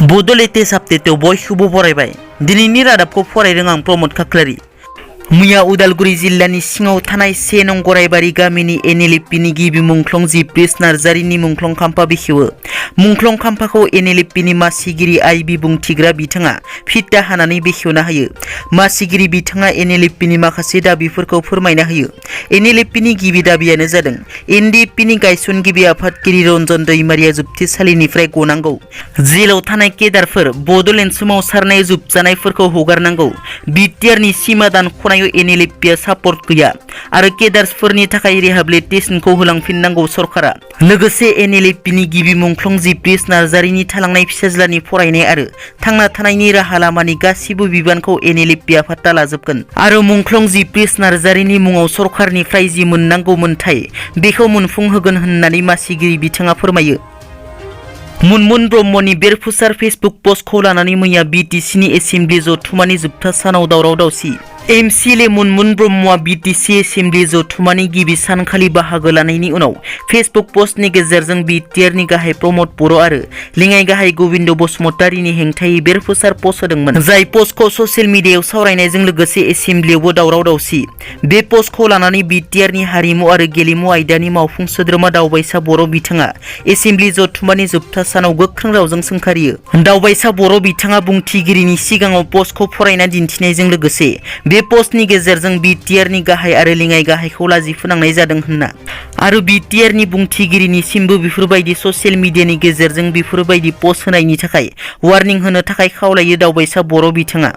Bodo latest update बयखौबो बरायबाय। दिनैनि रादाबखौ फरायदों आं प्रमोद खाख्लारि। मैया उदालगुरि जिल्लानि सिङाव थानाय 1 नं गरायबारि गामिनि NLFBनि गिबि मुंख्लं जिब्रिस नार्जारिनि मुंख्लं खाम्फा बेखेवो। मुंख्लं खाम्फाखौ NLFBनि मासिगिरि आइ बिबुंथिग्रा बिथाङा फिता हानानै बेखेवना होयो। मासिगिरि बिथाङा NLFBनि माखासे दाबिफोरखौ फोरमायना होयो। NLFBनि गिबि दाबियानो जादों NDFBनि गायसनगिरि आफादगिरि रन्जन दैमारिया जोबथेसालिनिफ्राय गनांगौ। जेलाव थानाय केडारफोर बड'लेण्ड सोमावसारनाय जोबजानायफोरखौ हगारनांगौ। बिटिआरनि सीमा दानख'नाय NLFBआ सापर्ट गैया आरो केडार्सफोरनि थाखाय रिहाबिलिटेशनखौ होलांफिननांगौ सरकारा। लोगोसे NLFBनि गिबि मुंख्लं जिब्रिस नार्जारिनि थालांनाय फिसाज्लानि फरायनाय आरो थांना थानायनि राहा लामानि गासिबो बिबानखौ NLFB आफादा लाजोबगोन आरो मुंख्लं जिब्रिस नार्जारिनि मुङाव सरकारनिफ्राय जि मोननांगौ मोनथाय बेखौ मोनफुंहोगोन होननानै मासिगिरि बिथाङा फोरमायो। मुनमुन ब्रह्मनि बेरफुसार फेसबुक पस्टखौ लानानै मैया BTCनि एसेम्बलि जथुमानि जोबथा सानाव दावराव दावसि। MCLA मुनमुन ब्रह्मआ BTC एसेम्बलि जथुमानि गिबि सानखालि बाहागो लानायनि उनाव फेसबुक पस्टनि गेजेरजों बिटिआरनि गाहाय प्रमद बर' आरो लेङाइ गाहाय गोविन्द बसुमतारीनि हेंथायै बेरफुसार पस्ट होदोंमोन। जाय पस्टखौ ससियेल मिडियायाव सावरायनायजों लोगोसे एसेम्बलियावबो दावराव दावसि। बे पस्टखौ लानानै बिटिआरनि हारिमु आरो गेलेमु आयदानि मावफुं सोद्रोमा दावबायसा बर' बिथाङा एसेम्बलि जथुमानि जोबथा सानाव गोख्रों रावजों सोंखारियो। दावबायसा बर' बिथाङा बुंथिगिरिनि सिगाङाव पस्टखौ फरायना दिन्थिनायजों लोगोसे बे पस्टनि गेजेरजों बिटिआरनि गाहाय आरो लेङाइ गाहायखौ लाजि फोनांनाय जादों होनना आरो बिटिआरनि बुंथिगिरिनिसिमबो बेफोरबायदि ससियेल मिडियानि गेजेरजों बेफोरबायदि पस्ट होनायनि थाखाय वार्निं होनो थाखाय खावलायो दावबायसा बर' बिथाङा।